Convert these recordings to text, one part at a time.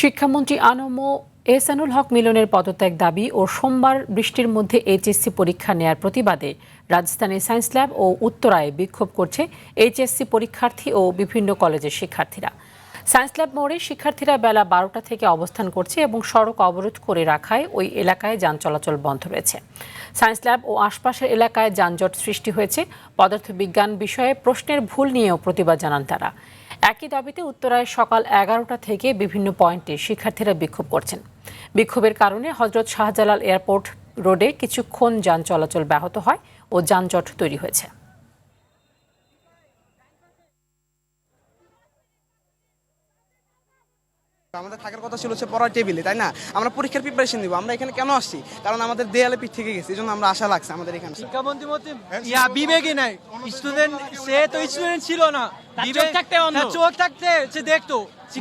শিক্ষামন্ত্রী আনম এহসানুল হক মিলনের পদত্যাগ দাবি ও সোমবার বৃষ্টির মধ্যে এইচএসসি পরীক্ষা নেয়ার প্রতিবাদে রাজধানীর সায়েন্স ল্যাব ও উত্তরায় বিক্ষোভ করছে এইচএসসি পরীক্ষার্থী ও বিভিন্ন কলেজের শিক্ষার্থীরা। সায়েন্স ল্যাব মোড়ে শিক্ষার্থীরা বেলা 12টা থেকে অবস্থান করছে এবং সড়ক অবরোধ করে রাখায় ওই এলাকায় যান চলাচল বন্ধ রয়েছে। সায়েন্স ল্যাব ও আশপাশের এলাকায় যানজট সৃষ্টি হয়েছে। পদার্থবিজ্ঞান বিষয়ে প্রশ্নের ভুল নিয়েও প্রতিবাদ জানান তারা। একই দাবিতে উত্তরায় সকাল 11টা থেকে বিভিন্ন পয়েন্টে শিক্ষার্থীরা বিক্ষোভ করছেন। বিক্ষোভের কারণে হযরত শাহজালাল এয়ারপোর্ট রোডে কিছুক্ষণ যান চলাচল ব্যাহত হয় ও যানজট তৈরি হয়েছে। আমাদের থাকার কথা ছিল হচ্ছে পড়ার টেবিলে, তাই না? আমরা পরীক্ষার প্রিপারেশন দিব। আমরা এখানে কেন আসছি? কারণ আমাদের দেয়ালে পিঠ থেকে গেছে, এই জন্য আমরা আশা লাগছে আমাদের এখানে। শিক্ষামন্ত্রী মতে বিবেকই নাই, স্টুডেন্ট সে তো স্টুডেন্ট ছিল না, বিবেক থাকতে চোখ থাকতে সে দেখতো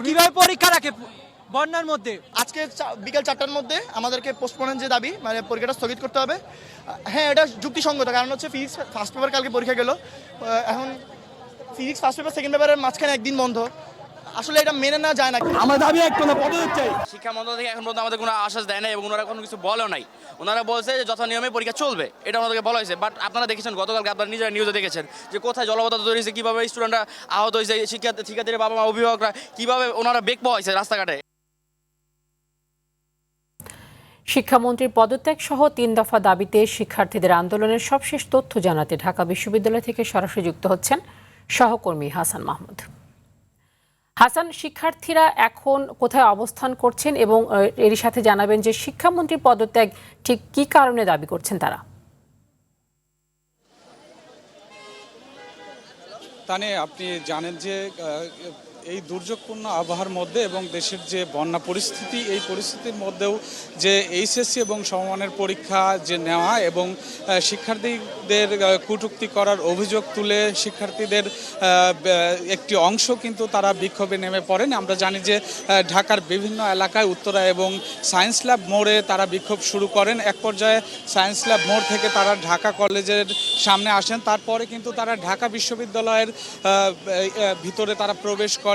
কিভাবে পরীক্ষা রাখে বন্যার মধ্যে। আজকে বিকেল 4টার মধ্যে আমাদেরকে পোস্টপোনের যে দাবি, মানে পরীক্ষাটা স্থগিত করতে হবে। হ্যাঁ, এটা যুক্তিসঙ্গত, কারণ হচ্ছে ফিজিক্স ফার্স্ট পেপার কালকে পরীক্ষা গেল, এখন ফিজিক্স ফার্স্ট পেপার সেকেন্ড পেপারের মাঝখানে একদিন বন্ধ। আসলে এটা মেনে না যায় না। আমার দাবি একটা না, পদত্যাগ চাই। শিক্ষা মন্ত্রণালয় থেকে এখন পর্যন্ত আমাদের কোনো আশ্বাস দেয় না এবং ওনারা কোনো কিছু বলেও নাই। ওনারা বলছে যে যথা নিয়মে পরীক্ষা চলবে, এটা আমাদেরকে বলা হয়েছে। বাট আপনারা দেখেছেন গতকালকে, আপনারা নিজেরা নিউজে দেখেছেন যে কোথায় জলবদ্ধতা তৈরি হয়েছে, কীভাবে স্টুডেন্টরা আহত হয়েছে, শিক্ষার্থীদের বাবা মা অভিভাবকরা কীভাবে ওনারা বেগ পাওয়া হয়েছে রাস্তাঘাটে। শিক্ষামন্ত্রীর পদত্যাগ সহ 3 দফা দাবিতে শিক্ষার্থীদের আন্দোলনের সবশেষ তথ্য জানাতে ঢাকা বিশ্ববিদ্যালয় থেকে সরাসরি যুক্ত হচ্ছেন সহকর্মী হাসান মাহমুদ। হাসান, শিক্ষার্থীরা এখন কোথায় অবস্থান করছেন এবং এরই সাথে জানাবেন যে শিক্ষামন্ত্রীর পদত্যাগ ঠিক কী কারণে দাবি করছেন তারা? তানে আপনি জানেন যে এই দুর্যোগপূর্ণ আবহাওয়ার মধ্যে এবং দেশের যে বন্যা পরিস্থিতি, এই পরিস্থিতির মধ্যেও যে এইচএসসি এবং সমমানের পরীক্ষা যে নেওয়া এবং শিক্ষার্থীদের কটূক্তি করার অভিযোগ তুলে শিক্ষার্থীদের একটি অংশ কিন্তু তারা বিক্ষোভে নেমে পড়েন। আমরা জানি যে ঢাকার বিভিন্ন এলাকায় উত্তরা এবং সায়েন্স ল্যাব মোড়ে তারা বিক্ষোভ শুরু করেন। এক পর্যায়ে সায়েন্স ল্যাব মোড় থেকে তারা ঢাকা কলেজের সামনে আসেন, তারপরে কিন্তু তারা ঢাকা বিশ্ববিদ্যালয়ের ভিতরে তারা প্রবেশ করেন।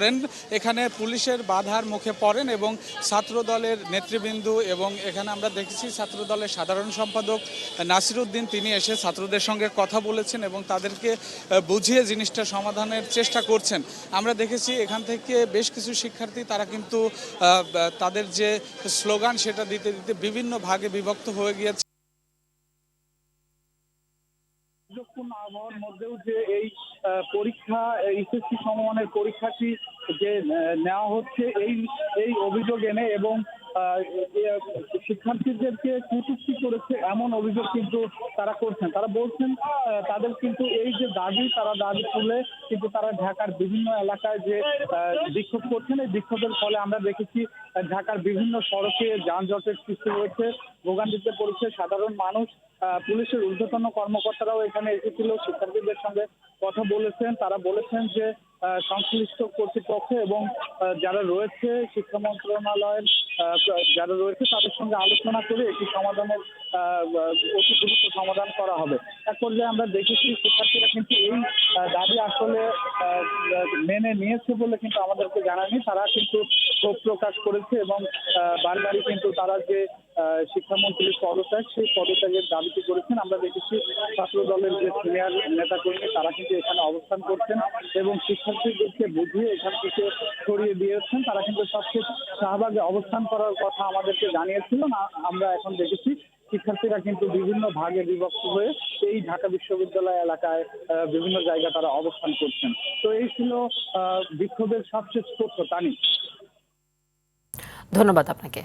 এখানে পুলিশের বাধার মুখে পড়েন এবং ছাত্রদলের নেতৃবৃন্দ এবং এখানে আমরা দেখেছি ছাত্রদলের সাধারণ সম্পাদক নাসিরউদ্দিন, তিনি এসে ছাত্রদের সঙ্গে কথা বলেছেন এবং তাদেরকে বুঝিয়ে জিনিসটা সমাধানের চেষ্টা করছেন। আমরা দেখেছি এখান থেকে বেশ কিছু শিক্ষার্থী তারা কিন্তু তাদের যে স্লোগান সেটা দিতে দিতে বিভিন্ন ভাগে বিভক্ত হয়ে গিয়েছে। আবহাওয়ার মধ্যেও যে এই পরীক্ষা, এইচএসসি সমমানের পরীক্ষাটি যে নেওয়া হচ্ছে, এই অভিযোগ এনে এবং শিক্ষার্থীদেরকে কটূক্তি করেছে এমন অভিযোগ কিন্তু তারা করছেন। তারা বলছেন তাদের কিন্তু এই যে দাবি, তারা দাবি তুলে কিন্তু তারা ঢাকার বিভিন্ন এলাকায় যে বিক্ষোভ করছেন, এই বিক্ষোভের ফলে আমরা দেখেছি ঢাকার বিভিন্ন সড়কে যানজটের সৃষ্টি হয়েছে, ভোগান্তিতে পড়েছে সাধারণ মানুষ। পুলিশের ঊর্ধ্বতন কর্মকর্তারাও এখানে এসেছিল, শিক্ষার্থীদের সঙ্গে কথা বলেছেন। তারা বলেছেন যে সংশ্লিষ্ট কর্তৃপক্ষ এবং যারা রয়েছে শিক্ষা মন্ত্রণালয়ের যারা রয়েছে তাদের সঙ্গে আলোচনা করে একটি সমাধানের অতি দ্রুত সমাধান করা হবে। এক পর্যায়ে আমরা দেখেছি শিক্ষার্থীরা কিন্তু এই দাবি আসলে মেনে নিয়েছে বলে কিন্তু আমাদেরকে জানায়নি। তারা কিন্তু ক্ষোভ প্রকাশ করেছে এবং বারবারই কিন্তু তারা যে শিক্ষামন্ত্রীর পদত্যাগ, সেই পদত্যাগের দাবিটি করেছেন। আমরা দেখেছি ছাত্র দলের যে সিনিয়র নেতাকর্মী তারা কিন্তু এখানে অবস্থান করছেন এবং শিক্ষার্থীদেরকে বুঝিয়ে এখান থেকে সরিয়ে দিয়েছেন। তারা কিন্তু সবচেয়ে শাহবাগে অবস্থান করার কথা আমাদেরকে জানিয়েছিলেন। আমরা এখন দেখেছি শিক্ষার্থীরা কিন্তু বিভিন্ন ভাগে বিভক্ত হয়ে এই ঢাকা বিশ্ববিদ্যালয় এলাকায় বিভিন্ন জায়গায় তারা অবস্থান করছেন। তো এই ছিল বিক্ষোভের সবশেষ তথ্য। তানি, ধন্যবাদ আপনাকে।